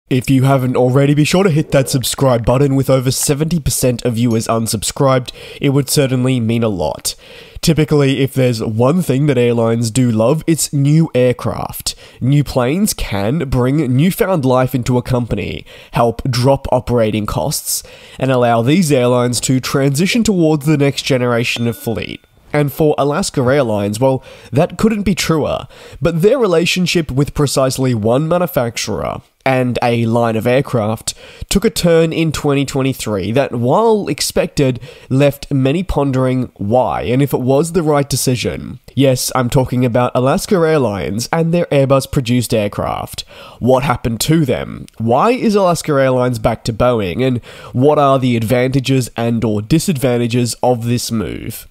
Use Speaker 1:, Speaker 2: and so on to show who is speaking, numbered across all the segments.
Speaker 1: If you haven't already, be sure to hit that subscribe button. With over 70% of viewers unsubscribed, it would certainly mean a lot. Typically, if there's one thing that airlines do love, it's new aircraft. New planes can bring newfound life into a company, help drop operating costs, and allow these airlines to transition towards the next generation of fleet. And for Alaska Airlines, well, that couldn't be truer, but their relationship with precisely one manufacturer and a line of aircraft took a turn in 2023 that, while expected, left many pondering why and if it was the right decision. Yes, I'm talking about Alaska Airlines and their Airbus-produced aircraft. What happened to them? Why is Alaska Airlines back to Boeing? And what are the advantages and/or disadvantages of this move?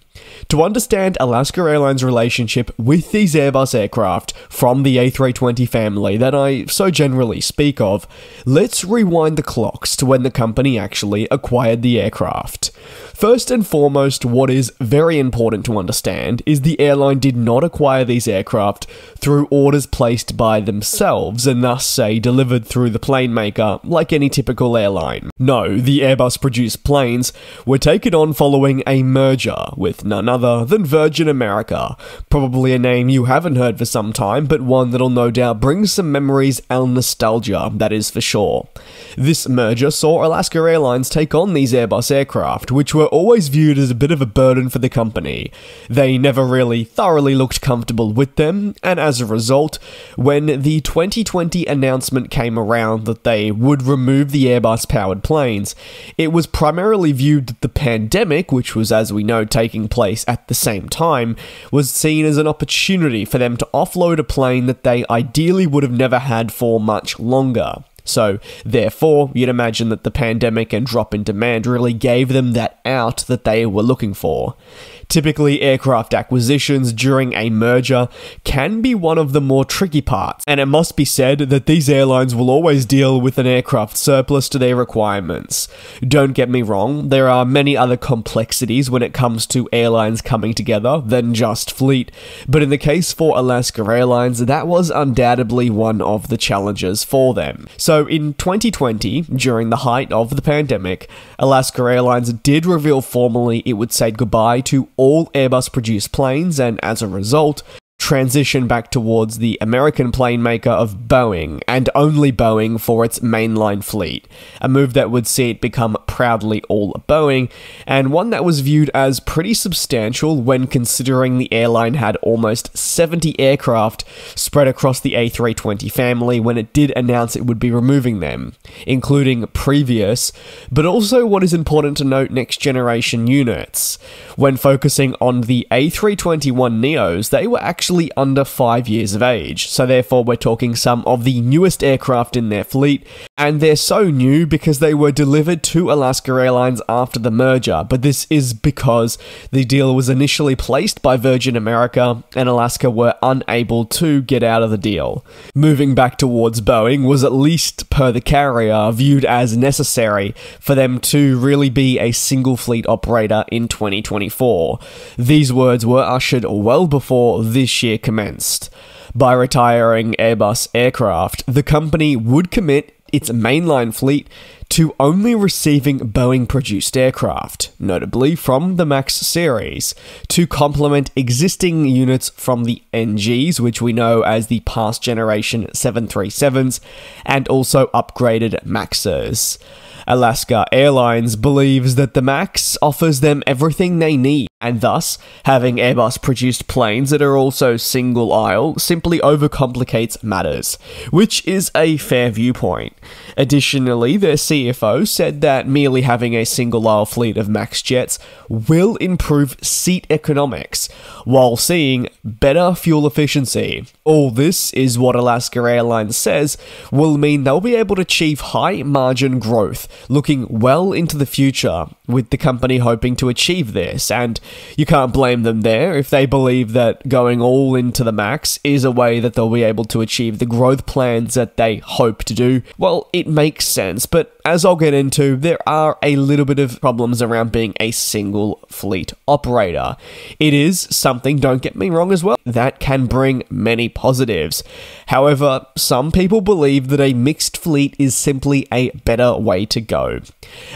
Speaker 1: To understand Alaska Airlines' relationship with these Airbus aircraft from the A320 family that I so generally speak of, let's rewind the clocks to when the company actually acquired the aircraft. First and foremost, what is very important to understand is the airline did not acquire these aircraft through orders placed by themselves and thus, say, delivered through the plane maker like any typical airline. No, the Airbus-produced planes were taken on following a merger with none other than Virgin America, probably a name you haven't heard for some time, but one that'll no doubt bring some memories and nostalgia, that is for sure. This merger saw Alaska Airlines take on these Airbus aircraft, which were always viewed as a bit of a burden for the company. They never really thoroughly looked comfortable with them, and as a result, when the 2020 announcement came around that they would remove the Airbus-powered planes, it was primarily viewed that the pandemic, which was, as we know, taking place at the same time, was seen as an opportunity for them to offload a plane that they ideally would have never had for much longer. So, therefore, you'd imagine that the pandemic and drop in demand really gave them that out that they were looking for. Typically, aircraft acquisitions during a merger can be one of the more tricky parts, and it must be said that these airlines will always deal with an aircraft surplus to their requirements. Don't get me wrong, there are many other complexities when it comes to airlines coming together than just fleet, but in the case for Alaska Airlines, that was undoubtedly one of the challenges for them. So in 2020, during the height of the pandemic, Alaska Airlines did reveal formally it would say goodbye to all Airbus-produced planes and, as a result, transition back towards the American plane maker of Boeing, and only Boeing for its mainline fleet, a move that would see it become proudly all Boeing, and one that was viewed as pretty substantial when considering the airline had almost 70 aircraft spread across the A320 family when it did announce it would be removing them, including previous, but also what is important to note, next generation units. When focusing on the A321neos, they were actually under 5 years of age, so therefore we're talking some of the newest aircraft in their fleet, and they're so new because they were delivered to Alaska Airlines after the merger, but this is because the deal was initially placed by Virgin America and Alaska were unable to get out of the deal. Moving back towards Boeing was, at least per the carrier, viewed as necessary for them to really be a single fleet operator in 2024. These words were ushered well before this year commenced. By retiring Airbus aircraft, the company would commit its mainline fleet to only receiving Boeing-produced aircraft, notably from the MAX series, to complement existing units from the NGs, which we know as the past generation 737s, and also upgraded MAXs. Alaska Airlines believes that the MAX offers them everything they need, and thus, having Airbus-produced planes that are also single-aisle simply overcomplicates matters, which is a fair viewpoint. Additionally, their CFO said that merely having a single-aisle fleet of MAX jets will improve seat economics, while seeing better fuel efficiency. All this is what Alaska Airlines says will mean they'll be able to achieve high-margin growth looking well into the future, with the company hoping to achieve this, and you can't blame them there if they believe that going all into the max is a way that they'll be able to achieve the growth plans that they hope to do. Well, it makes sense, but as I'll get into, there are a little bit of problems around being a single fleet operator. It is something, don't get me wrong as well, that can bring many positives. However, some people believe that a mixed fleet is simply a better way to go.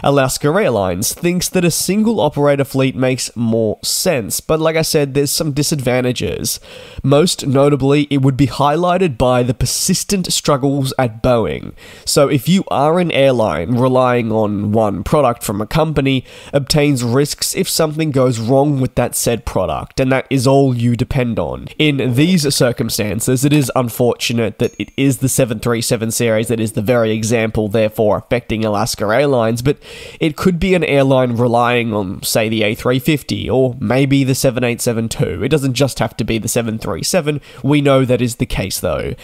Speaker 1: Alaska Airlines thinks that a single operator fleet makes more sense, but like I said, there's some disadvantages. Most notably, it would be highlighted by the persistent struggles at Boeing. So if you are an airline relying on one product from a company, obtains risks if something goes wrong with that said product, and that is all you depend on. In these circumstances, it is unfortunate that it is the 737 series that is the very example therefore affecting Alaska Airlines, but it could be an airline relying on, say, the A350 or maybe the 787-2. It doesn't just have to be the 737, we know that is the case though.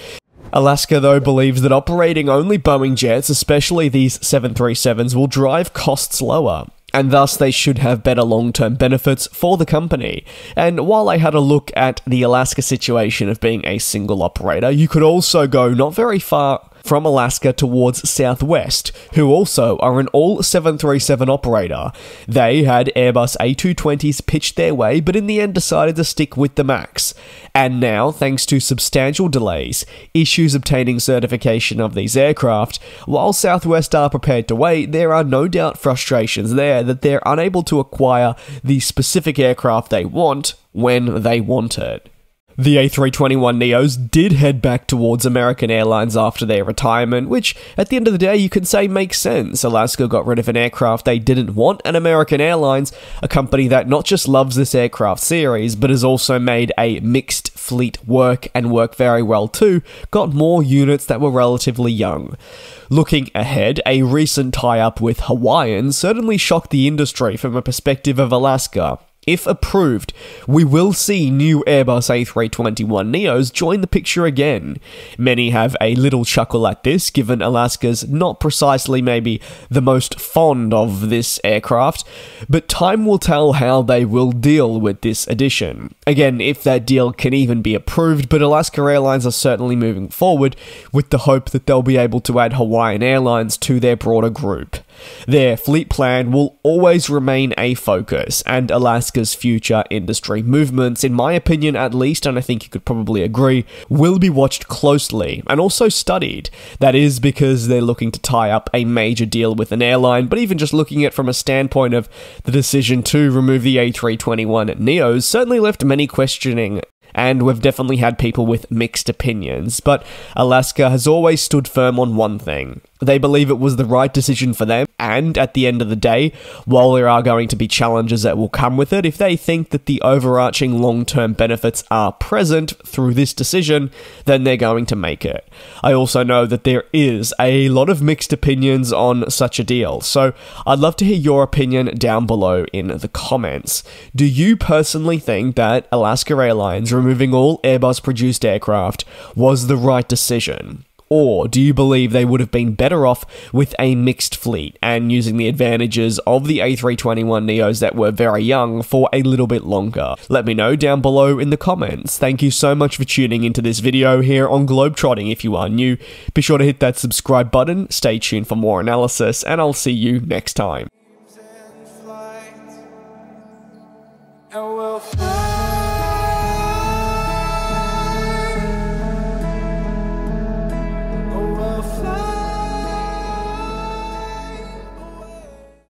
Speaker 1: Alaska, though, believes that operating only Boeing jets, especially these 737s, will drive costs lower, and thus they should have better long-term benefits for the company. And while I had a look at the Alaska situation of being a single operator, you could also go not very far from Alaska towards Southwest, who also are an all 737 operator. They had Airbus A220s pitched their way, but in the end decided to stick with the MAX. And now, thanks to substantial delays, issues obtaining certification of these aircraft, while Southwest are prepared to wait, there are no doubt frustrations there that they're unable to acquire the specific aircraft they want when they want it. The A321neos did head back towards American Airlines after their retirement, which, at the end of the day, you can say makes sense. Alaska got rid of an aircraft they didn't want, and American Airlines, a company that not just loves this aircraft series, but has also made a mixed fleet work and work very well too, got more units that were relatively young. Looking ahead, a recent tie-up with Hawaiian certainly shocked the industry from a perspective of Alaska. If approved, we will see new Airbus A321neos join the picture again. Many have a little chuckle at this, given Alaska's not precisely maybe the most fond of this aircraft, but time will tell how they will deal with this addition. Again, if that deal can even be approved, but Alaska Airlines are certainly moving forward with the hope that they'll be able to add Hawaiian Airlines to their broader group. Their fleet plan will always remain a focus, and Alaska's future industry movements, in my opinion at least, and I think you could probably agree, will be watched closely and also studied. That is because they're looking to tie up a major deal with an airline, but even just looking at it from a standpoint of the decision to remove the A321neos certainly left many questioning. And we've definitely had people with mixed opinions, but Alaska has always stood firm on one thing. They believe it was the right decision for them, and at the end of the day, while there are going to be challenges that will come with it, if they think that the overarching long-term benefits are present through this decision, then they're going to make it. I also know that there is a lot of mixed opinions on such a deal, so I'd love to hear your opinion down below in the comments. Do you personally think that Alaska Airlines removing all Airbus-produced aircraft was the right decision? Or do you believe they would have been better off with a mixed fleet and using the advantages of the A321neos that were very young for a little bit longer? Let me know down below in the comments. Thank you so much for tuning into this video here on GlobeTrotting. If you are new, be sure to hit that subscribe button, stay tuned for more analysis, and I'll see you next time.